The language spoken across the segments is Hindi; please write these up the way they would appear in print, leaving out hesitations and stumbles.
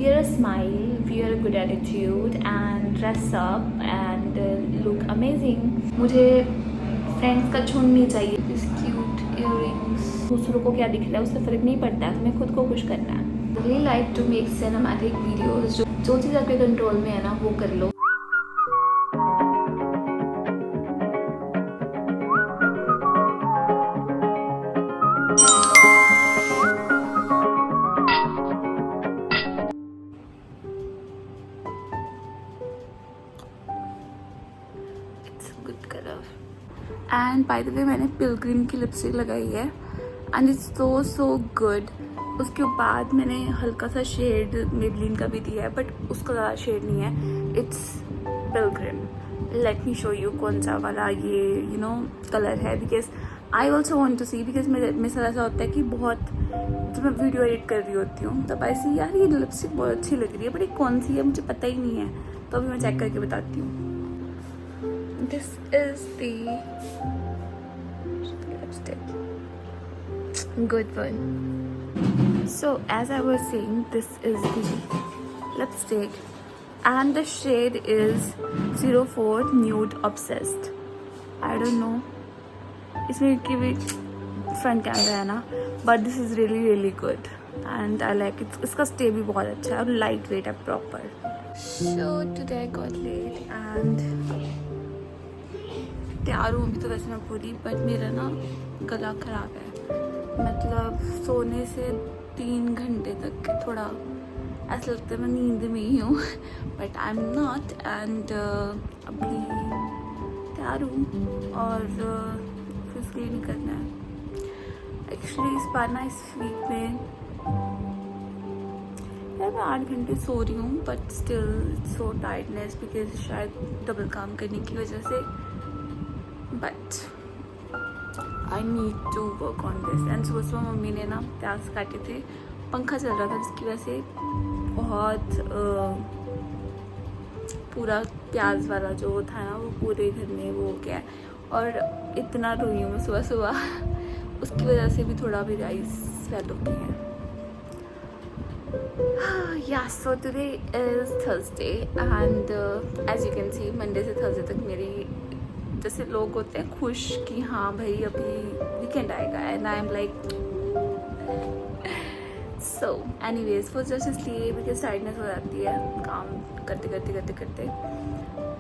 wear a smile, wear a good attitude and dress up and look amazing. मुझे फ्रेंड्स का झुंड नहीं चाहिए. This cute earrings. दूसरों को क्या दिख रहा है उससे फ़र्क नहीं पड़ता है, तुम्हें खुद को खुश करना है. I really like to make cinematic videos. जो चीज़ आपके कंट्रोल में है ना वो कर लो. एंड बाय द वे मैंने पिलग्रिम की लिपस्टिक लगाई है एंड इट्स सो गुड. उसके बाद मैंने हल्का सा शेड मेबलिन का भी दिया है बट उसका ज़्यादा शेड नहीं है. It's pilgrim. Let me show you कौन सा वाला ये कलर है because I also want to see. Because मेरे साथ ऐसा होता है कि बहुत जब मैं वीडियो एडिट कर रही होती हूँ तब ऐसी यार ये लिपस्टिक बहुत अच्छी लग रही है बट ये कौन सी है मुझे पता ही नहीं है. तो अभी मैं चेक करके बताती हूँ. This is the lipstick. Good one. So as I was saying, this is the lipstick and the shade is 04 Nude Obsessed. I don't know. इसमें की भी फ्रंट कैमरा है ना but this is really good and I like it. इसका स्टे भी बहुत अच्छा है और लाइट वेट है proper. So today I got late and तैयार हूँ अभी तो वैसे मैं पूरी बट मेरा ना गला ख़राब है. मतलब सोने से 3 घंटे तक थोड़ा ऐसा लगता है मैं नींद में ही हूँ but I am not. And अभी तैयार हूँ और फिर इसलिए नहीं करना है. एक्चुअली इस बार ना इस वीक में यार मैं 8 घंटे सो रही हूँ but still so tiredness because शायद डबल काम करने की वजह से. But I need to work on this. And सुबह मम्मी ने ना प्याज काटे थे. पंखा चल रहा था जिसकी वजह से बहुत पूरा प्याज वाला जो था ना वो पूरे घर में वो हो गया और इतना रोई हूँ मैं सुबह उसकी वजह से भी थोड़ा मेरी आईज स्वेट हो गई है. Yeah, so today is Thursday and as you can see Monday से Thursday तक मेरी जैसे लोग होते हैं खुश कि हाँ भाई अभी वीकेंड आएगा and I am like so anyways वो जस्ट इसलिए बिकॉज टायर्डनेस हो जाती है काम करते.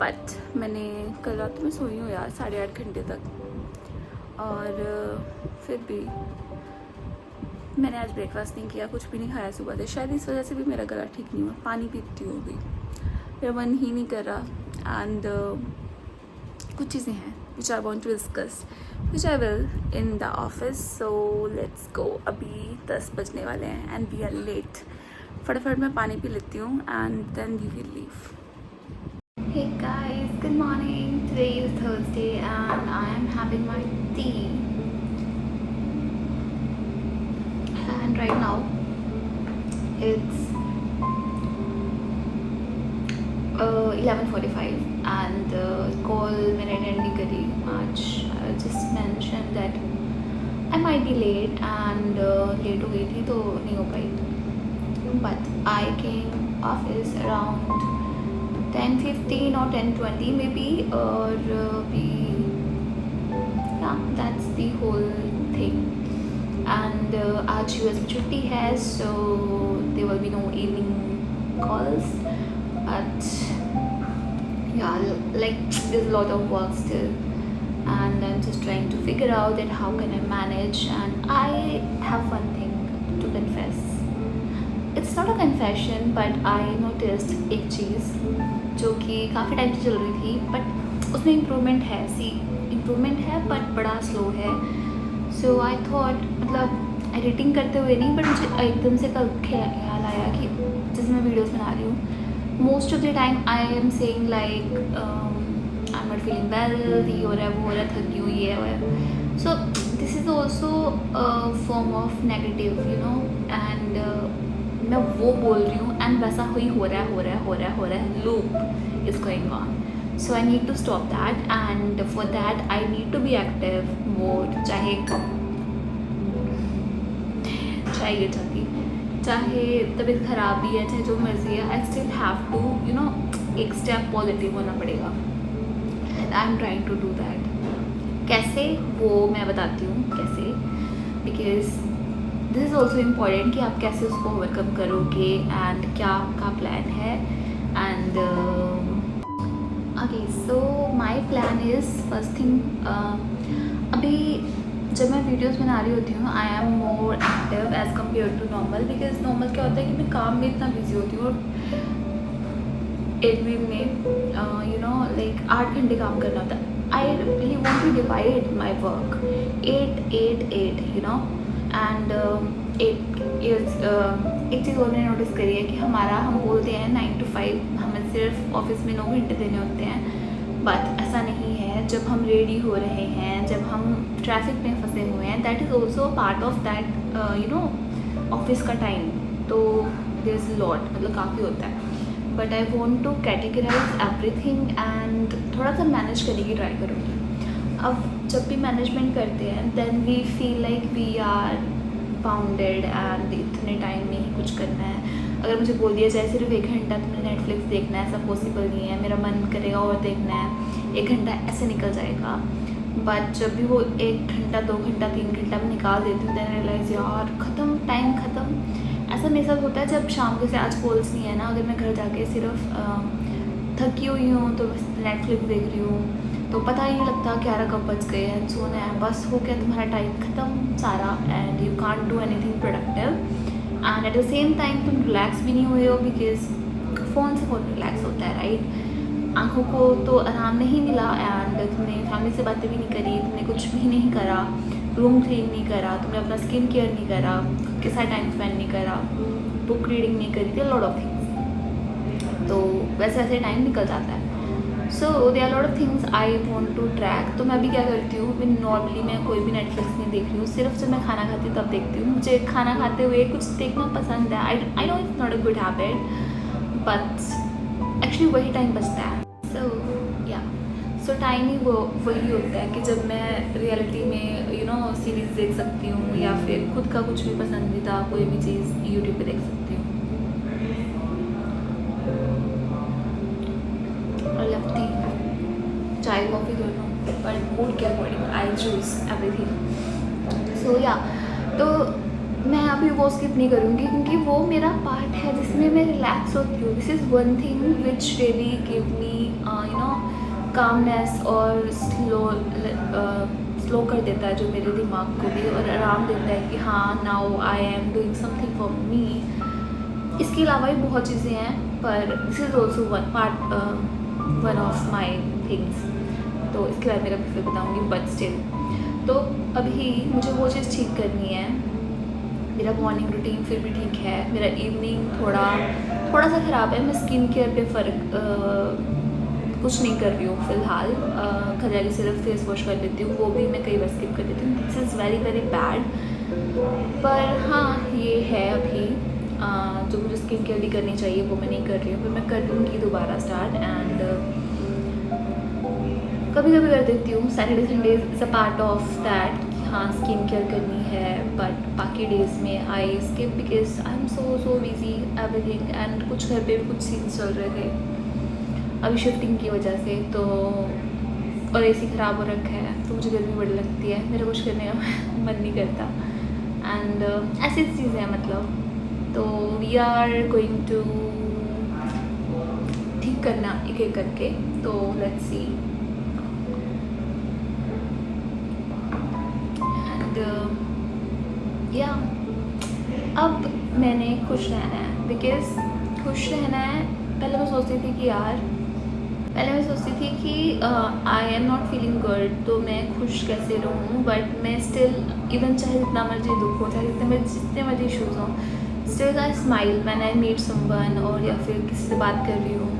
बट मैंने कल रात में सोई हूँ यार 8.5 घंटे तक और फिर भी मैंने आज ब्रेकफास्ट नहीं किया, कुछ भी नहीं खाया सुबह से. शायद इस वजह से भी मेरा गला ठीक नहीं हुआ. पानी पीती हूँ अभी मेरा मन ही नहीं कर रहा. एंड कुछ चीज़ें हैं which I want to discuss which I will in the office. So let's go. अभी 10 बजने वाले हैं एंड वी आर लेट. फटाफट मैं पानी पी लेती हूँ and then we will leave. Hey guys, good morning. Today is Thursday and I am having my tea. And right now it's 11:45 and call मैंने अटेंड नहीं करी आज. I just mentioned that I might be late and late हो गई थी तो नहीं हो पाई. But I came office around 10:15 or 10:20 maybe और भी yeah that's the whole thing. And आज US में छुट्टी है so there will be no evening calls. But yeah, like there's a lot of work still and I'm just trying to figure out that how can I manage. And I have one thing to confess. It's not a confession but I noticed एक चीज़ जो कि काफ़ी टाइम से चल रही थी बट उसमें इम्प्रूवमेंट है. इम्प्रूवमेंट है बट बड़ा स्लो है. सो आई थॉट मतलब एडिटिंग करते हुए नहीं बट मुझे एकदम से कल ख्याल आया कि जैसे मैं वीडियोस बना रही हूँ most of the time I am saying like I am not feeling well, ये हो रहा है वो हो रहा है, थकी हुई ये है. So this is also form of negative and मैं वो बोल रही हूँ एंड वैसा ही हो रहा है loop is going on. So I need to stop that and for that I need to be active more. चाहे चाहे तबीयत ख़राब भी है, चाहे जो मर्ज़ी है, आई स्टिल हैव टू एक स्टेप पॉजिटिव होना पड़ेगा, and I am trying to do that. कैसे, वो मैं बताती हूँ कैसे, because this is also important कि आप कैसे उसको ओवरकम करोगे एंड क्या आपका प्लान है। And okay, so my plan is first thing, अभी जब मैं वीडियोस बना रही होती हूँ I am more active as compare to normal, because normal क्या होता है कि मैं काम में इतना बिजी होती हूँ, एक वीक में 8 घंटे काम करना होता है। I really want to divide my work 8 and एक चीज़ और मैंने नोटिस करी है कि हम बोलते हैं 9 to 5, हमें सिर्फ ऑफिस में 9 घंटे देने होते हैं, बट ऐसा नहीं है। जब हम रेडी हो रहे हैं, जब हम ट्रैफिक में फंसे हुए हैं, that is also part of that office का टाइम, तो देयर इज़ लॉट, मतलब काफ़ी होता है। But I want to categorise everything and थोड़ा सा मैनेज करने की ट्राई करूँगी। अब जब भी मैनेजमेंट करते हैं then we feel like we are bounded and इतने टाइम में ही कुछ करना है। अगर मुझे बोल दिया जाए सिर्फ 1 घंटा तुमने नेटफ्लिक्स देखना है, ऐसा पॉसिबल नहीं है, मेरा मन करेगा और देखना है, 1 घंटा ऐसे निकल जाएगा। बट जब भी वो 1 घंटा 2 घंटा 3 घंटा में निकाल देती हूँ देन रियलाइज़ यार ख़त्म, टाइम ख़त्म। ऐसा मेरे साथ होता है जब शाम को से आज कॉल्स नहीं है ना, अगर मैं घर जाके सिर्फ थकी हुई हूँ तो बस नेटफ्लिक्स देख रही हूँ, तो पता ही नहीं लगता 11 कब बज गए हैं, सोना है, बस हो गया तुम्हारा टाइम ख़त्म सारा, and you can't do anything productive. And eight the same time तुम रिलैक्स भी नहीं हुए हो, बिकॉज फ़ोन से कौन रिलैक्स होता है, राइट। आँखों को तो आराम नहीं मिला, एंड तुमने फैमिली से बातें भी नहीं करी, तुमने कुछ भी नहीं करा, रूम क्लीन नहीं करा, तुमने अपना स्किन केयर नहीं करा, खुद के साथ टाइम स्पेंड नहीं करा, बुक रीडिंग नहीं करी थी, लॉट ऑफ थिंग्स। तो वैसे ऐसे टाइम निकल जाता है। So there are lot of things I want to track. तो मैं अभी क्या करती हूँ, अभी नॉर्मली मैं कोई भी नेटफ्लिक्स नहीं देख रही हूँ, सिर्फ जब मैं खाना खाती हूँ तब देखती हूँ। मुझे खाना खाते हुए कुछ देखना पसंद है। आई know it's not a good habit, but actually वही टाइम बचता है। सो टाइम ही वही होता है कि जब मैं रियलिटी में सीरीज़ देख सकती हूँ, या फिर खुद का कुछ भी पसंदीदा कोई भी चीज़ यूट्यूब पे देख सकती हूँ। चाय कॉफ़ी दोनों, बट मूड के अकॉर्डिंग आई चूज़ एवरीथिंग। सो या, तो मैं अभी वो स्किप नहीं करूँगी क्योंकि वो मेरा पार्ट है जिसमें मैं रिलैक्स होती हूँ। This is one thing which really give me calmness और स्लो कर देता है जो मेरे दिमाग को भी, और आराम देता है कि हाँ now I am doing something for me. इसके अलावा भी बहुत चीज़ें हैं, पर this is also one of my things. तो इसके बारे में मैं फिर बताऊँगी, बट स्टिल तो अभी मुझे वो चीज़ ठीक करनी है। मेरा मॉर्निंग रूटीन फिर भी ठीक है, मेरा इवनिंग थोड़ा सा ख़राब है। मैं स्किन केयर पे कुछ नहीं कर रही हूँ फ़िलहाल। घर जाके सिर्फ फेस वॉश कर लेती हूँ, वो भी मैं कई बार स्किप कर देती हूँ। This is very very bad, पर हाँ ये है अभी जो मुझे स्किन केयर भी करनी चाहिए वो मैं नहीं कर रही हूँ, पर मैं कर दूँगी दोबारा स्टार्ट। एंड कभी कभी कर देती हूँ, Saturday Sunday is a part of that कि हाँ स्किन केयर करनी है, बट बाकी डेज़ में I skip because I am so busy everything. And कुछ घर पे भी कुछ सीन्स चल रहे थे अभी शिफ्टिंग की वजह से, तो और एसी ख़राब हो रखा है, तो मुझे गर्मी बड़ी लगती है, मेरा कुछ करने का मन नहीं करता। एंड ऐसी चीज़ें हैं मतलब, तो वी आर गोइंग टू ठीक करना एक एक करके। तो लेट्स सी। एंड या अब मैंने खुश रहना है, बिकॉज खुश रहना है। पहले मैं सोचती थी कि आई एम नॉट फीलिंग गुड, तो मैं खुश कैसे रहूँ, बट मैं स्टिल इवन चाहे जितना मर्जी दुख हो, चाहे जितने मर्जी इशूज़ हों, still I smile when I meet someone, और या फिर किसी से बात कर रही हूँ।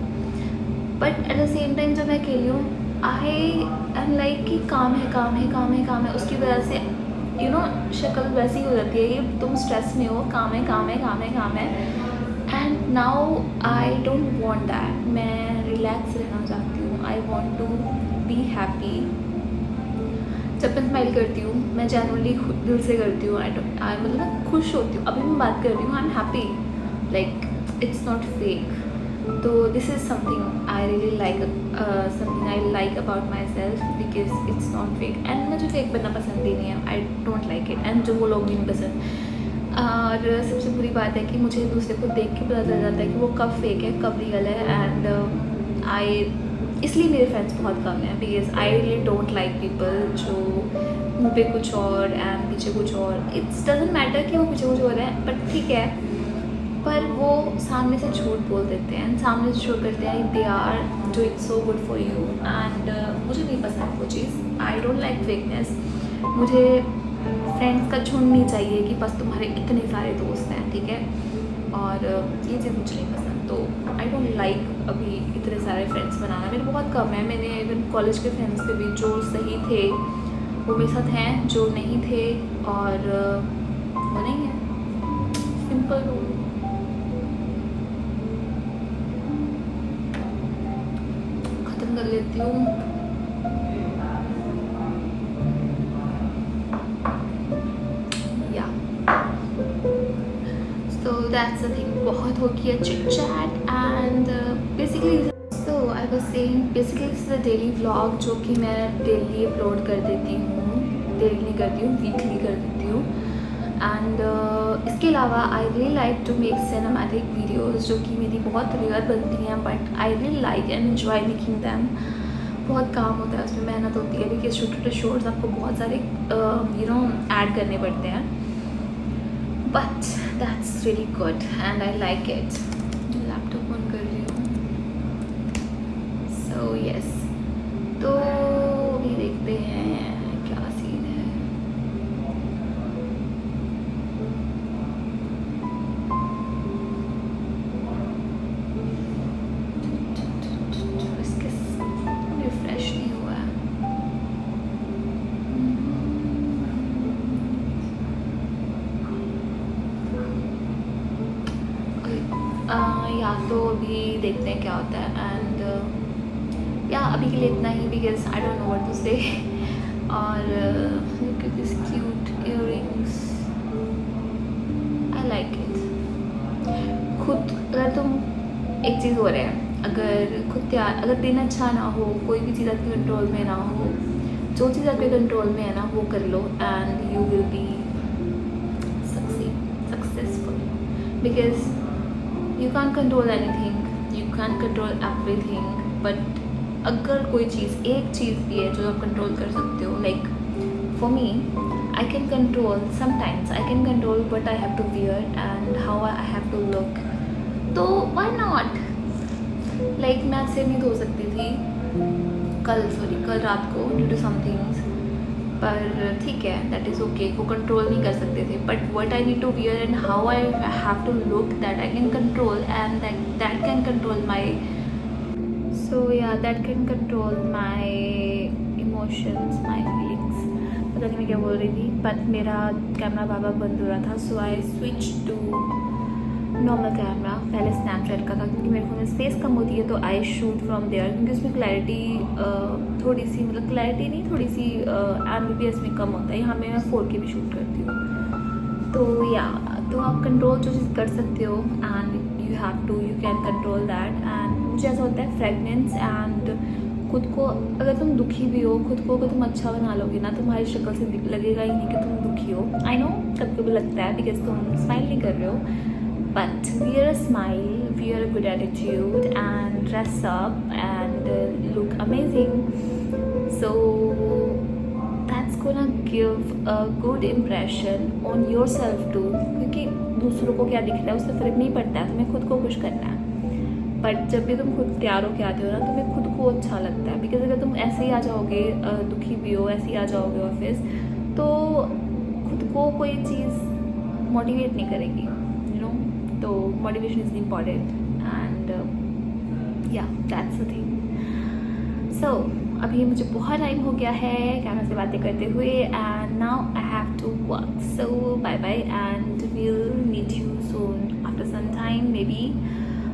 But at the same time जब मैं अकेली हूँ आई एम लाइक कि काम है, उसकी वजह से शक्ल वैसी हो जाती है कि तुम स्ट्रेस में हो, काम है। And now I don't want that. मैं रिलैक्स रहना चाहती हूँ, I want to be happy. जब मैं स्माइल करती हूँ मैं जनरली दिल से करती हूँ। आई मतलब मैं खुश होती हूँ। अभी मैं बात कर रही हूँ, I am happy, like it's not fake. तो this is something I really like, something I like about myself because it's not fake. And मुझे फेक बनना पसंद ही नहीं है, I don't like it, and जो वो लोग भी नहीं पसंद। और सबसे बुरी बात है कि मुझे दूसरे को देख के पता चल जाता है कि वो कब फेक है कब रियल है। एंड आई इसलिए मेरे फ्रेंड्स बहुत कम हैं because I really don't like people जो मुँह पे कुछ और एंड पीछे कुछ और। इट्स डजेंट मैटर कि वो पीछे कुछ और है, बट ठीक है, पर वो सामने से झूठ बोल देते हैं एंड सामने से शो करते हैं they are doing so good for you. And मुझे नहीं पसंद वो चीज़। I don't like fakeness. मुझे फ्रेंड्स का झुंड नहीं चाहिए कि बस तुम्हारे इतने सारे दोस्त हैं, ठीक है, और ये चीज़ मुझे नहीं पसंद। तो आई डोंट लाइक अभी इतने सारे फ्रेंड्स बनाना, मेरे बहुत कम है। मैंने इवन कॉलेज के फ्रेंड्स पे भी जो सही थे वो मेरे साथ हैं, जो नहीं थे और वो नहीं है। Simple rule. ख़त्म कर लेती हूँ। So that's the thing, बहुत हो गया chit chat and basically so I was saying basically it's the daily vlog जो कि मैं डेली अपलोड कर देती हूँ। डेली नहीं करती हूँ, वीकली कर देती हूँ। एंड इसके अलावा I really like to make cinematic videos जो कि मेरी बहुत रेयर बनती हैं, but I really like and enjoy making them. बहुत काम होता है उसमें, मेहनत होती है क्योंकि छोटे छोटे शॉर्ट्स आपको बहुत सारे ऐड करने पड़ते हैं, but that's really good and I like it. Laptop on कर रही हूँ। सो यस, तो अभी देखते हैं क्या सीन है। इसके रिफ्रेश नहीं हुआ है। या तो अभी देखते हैं क्या होता है। एंड या अभी के लिए इतना ही because I don't know what to say. और look at this cute earrings, I like it. खुद अगर तुम एक चीज़ हो रहा है, अगर खुद तैयार, अगर दिन अच्छा ना हो, कोई भी चीज़ आपके कंट्रोल में ना हो, जो चीज़ आपके कंट्रोल में है ना वो कर लो and you will be successful because you can't control anything, you can't control everything, but अगर कोई चीज़, एक चीज़ भी है जो आप कंट्रोल कर सकते हो, like for me I can control sometimes, I can control what I have to wear and how I have to look, तो व्हाई नॉट। लाइक मैं आज सिर नहीं धो सकती थी कल रात को ड्यू टू समथिंग्स, पर ठीक है, दैट इज़ ओके, वो कंट्रोल नहीं कर सकते थे, but what I need to wear and how I have to look that I can control and that can control my, so yeah that can control my emotions, my feelings. पता नहीं मैं क्या बोल रही थी, बट मेरा कैमरा बार बंद हो रहा था, so I switch to normal camera. पहले स्नैपचैट का था क्योंकि मेरे फ़ोन में स्पेस कम होती है, तो आई शूट फ्रॉम देयर क्योंकि उसमें क्लैरिटी थोड़ी सी, मतलब क्लैरिटी नहीं, थोड़ी सी एमबीपीएस में कम होता है। यहाँ मैं 4K भी शूट करती हूँ। तो या तो आप कंट्रोल जो चीज़ कर सकते हो and you have to, you can control that. And मुझे ऐसा होता है फ्रेगनेंस एंड खुद को, अगर तुम दुखी भी हो, खुद को अगर तुम अच्छा बना लोगे ना, तुम्हारी शक्ल से लगेगा ही नहीं कि तुम दुखी हो। आई नो कभी कभी लगता है बिकॉज तुम स्माइल नहीं कर रहे हो, but wear a smile, wear a good attitude and dress up and look amazing, so that's gonna give a good impression on yourself too, क्योंकि दूसरों को क्या दिख रहा है उससे फ़र्क नहीं पड़ता है, तुम्हें खुद को खुश करना है। बट जब भी तुम खुद तैयार होके आते हो ना, तुम्हें खुद को अच्छा लगता है, बिकॉज अगर तुम ऐसे ही आ जाओगे, दुखी भी हो, ऐसे ही आ जाओगे ऑफिस, तो खुद को कोई चीज़ मोटिवेट नहीं करेगी, तो मोटिवेशन इज़ इम्पॉर्टेंट एंड या दैट्स द थिंग। सो अभी मुझे बहुत टाइम हो गया है कैमरा से बातें करते हुए and now I have to work, so bye bye and will meet you soon after some time, maybe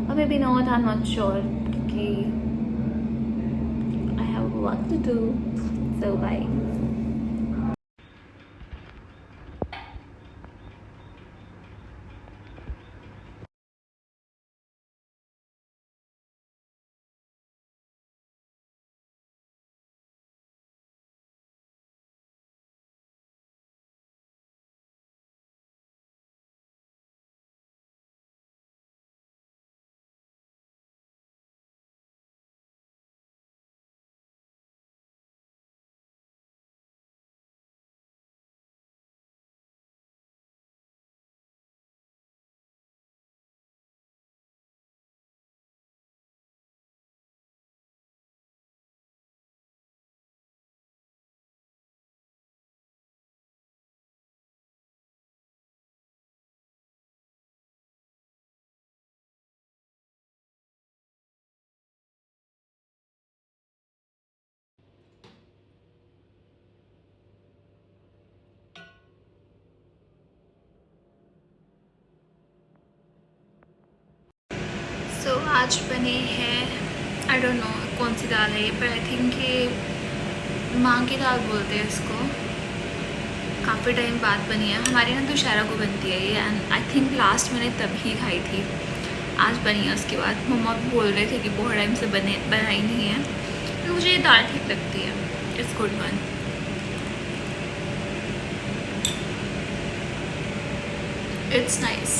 और maybe not, I am not sure क्योंकि I have work to do, so bye. So आज बने हैं, आई डोंट नो कौन सी दाल है ये, पर आई थिंक ये माँ की दाल बोलते हैं इसको। काफ़ी टाइम बाद बनी है हमारे यहाँ, तो शहरा को बनती है ये, एंड आई थिंक लास्ट मैंने तभी खाई थी। आज बनी है उसके बाद। मम्मा भी बोल रहे थे कि बहुत टाइम से बनाई नहीं है। मुझे ये दाल ठीक लगती है, it's good one. It's nice.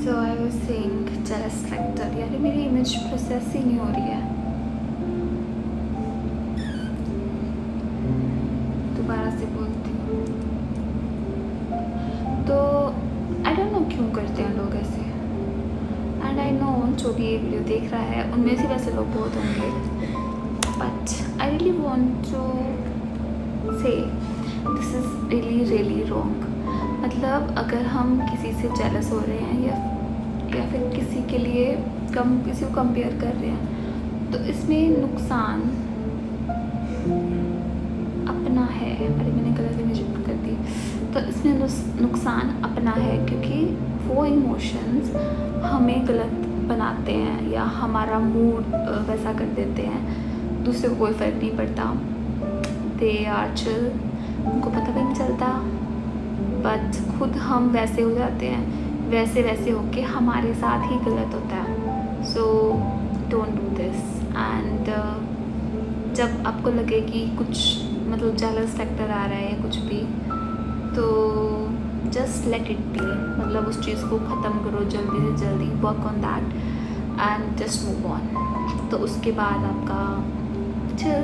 So I was saying jealous factor, यार मेरी इमेज प्रोसेस ही नहीं हो रही है। दोबारा से बोलती हूँ। तो आई डोंट नो क्यों करते हैं लोग ऐसे, एंड आई नो जो भी ये वीडियो देख रहा है उनमें से वैसे लोग बहुत होंगे, but I really want to say this is really wrong. मतलब अगर हम किसी से जेलस हो रहे हैं या फिर किसी के लिए किसी को कंपेयर कर रहे हैं, तो इसमें नुकसान अपना है। अरे मैंने गलत इमेज कर दी। तो इसमें नुकसान अपना है, क्योंकि वो इमोशंस हमें गलत बनाते हैं या हमारा मूड वैसा कर देते हैं। दूसरे को कोई फ़र्क नहीं पड़ता, दे आर चिल, उनको पता भी नहीं चलता, बट खुद हम वैसे हो जाते हैं। वैसे होके हमारे साथ ही गलत होता है। So don't do this. And जब आपको लगे कि कुछ मतलब जेलस फैक्टर आ रहा है या कुछ भी, तो जस्ट लेट इट बी। मतलब उस चीज़ को ख़त्म करो जल्दी से जल्दी, work on that and just move on. तो उसके बाद आपका chill.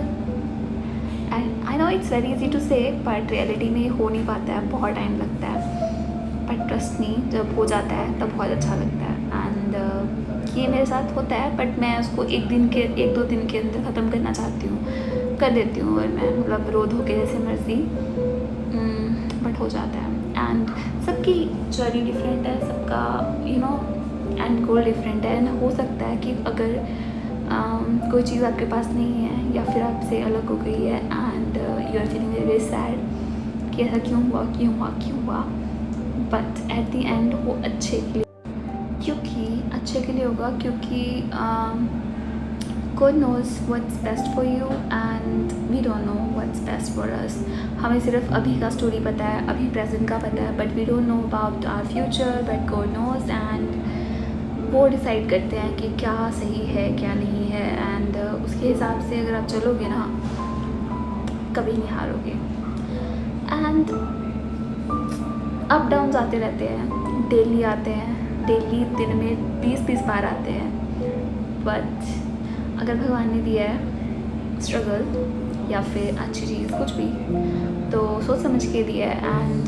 And I know it's very easy to say, but reality में हो नहीं पाता है, बहुत टाइम लगता है। बट ट्रस्ट मी, जब हो जाता है तब बहुत अच्छा लगता है। एंड ये मेरे साथ होता है, बट मैं उसको एक दो दिन के अंदर ख़त्म करना चाहती हूँ, कर देती हूँ। और मैं मतलब रो धो के जैसे मर्जी, बट हो जाता है। एंड सबकी जर्नी डिफरेंट है, सबका you know and goal different है। एंड हो सकता है कि अगर कोई चीज़ आपके पास नहीं है या फिर आपसे अलग हो गई है, and you are feeling very sad कि ऐसा क्यों हुआ, बट एट द एंड वो अच्छे के लिए होगा, क्योंकि God knows what's best for you and we don't know what's best for us. हमें सिर्फ अभी का स्टोरी पता है, अभी प्रेजेंट का पता है, but we don't know about our future, but God knows, and वो डिसाइड करते हैं कि क्या सही है क्या नहीं है। एंड उसके हिसाब से अगर आप चलोगे ना, कभी नहीं हारोगे। एंड अप डाउन्स आते रहते हैं, डेली आते हैं, डेली दिन में 20 बार आते हैं। बट अगर भगवान ने दिया है स्ट्रगल या फिर अच्छी चीज़ कुछ भी, तो सोच समझ के दिया है। एंड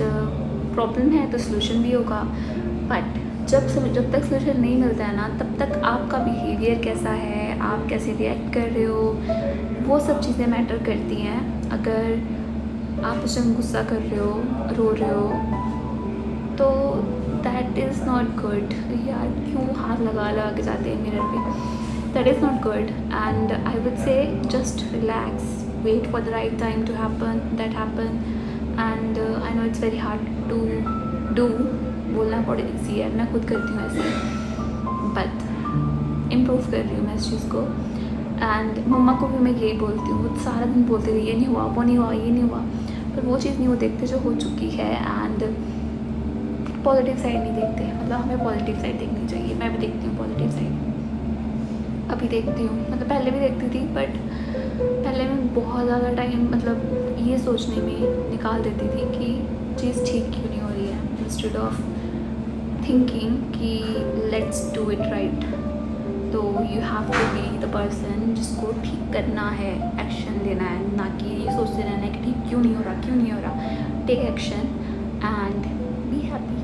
प्रॉब्लम है तो सोल्यूशन भी होगा, बट जब तक सोल्यूशन नहीं मिलता है ना, तब तक आपका बिहेवियर कैसा है, आप कैसे रिएक्ट कर रहे हो, वो सब चीज़ें मैटर करती हैं। अगर आप उस टाइम गुस्सा कर रहे हो, रो रहे हो, तो दैट इज़ नॉट गुड। यार क्यों हाथ लगा लगा के जाते हैं मिरर पे, that is not good. And I would say just relax, wait for the right time to happen, that happen. And I know it's very hard to do, बोलना बहुत ईजी है, मैं खुद करती हूँ ऐसे, बट इम्प्रूव कर रही हूँ मैं इस चीज़ को। एंड मम्मा को भी मैं यही बोलती हूँ, वो सारा दिन बोलते थे ये नहीं हुआ, वो नहीं हुआ, ये नहीं हुआ, पर वो चीज़ नहीं वो देखते जो हो चुकी है। एंड पॉजिटिव साइड नहीं देखते, मतलब हमें पॉजिटिव साइड देखनी चाहिए। मैं भी देखती हूँ पॉजिटिव साइड, अभी देखती हूँ, मतलब पहले भी देखती थी, बट पहले मैं बहुत ज़्यादा टाइम मतलब ये सोचने में निकाल देती थी कि चीज़ ठीक क्यों नहीं हो रही है, इंस्टेड ऑफ थिंकिंग कि लेट्स डू इट राइट। तो you have to be the person जिसको ठीक करना है, एक्शन लेना है, ना कि ये सोचते रहना है कि ठीक क्यों नहीं हो रहा, क्यों नहीं हो रहा। Take action and be happy.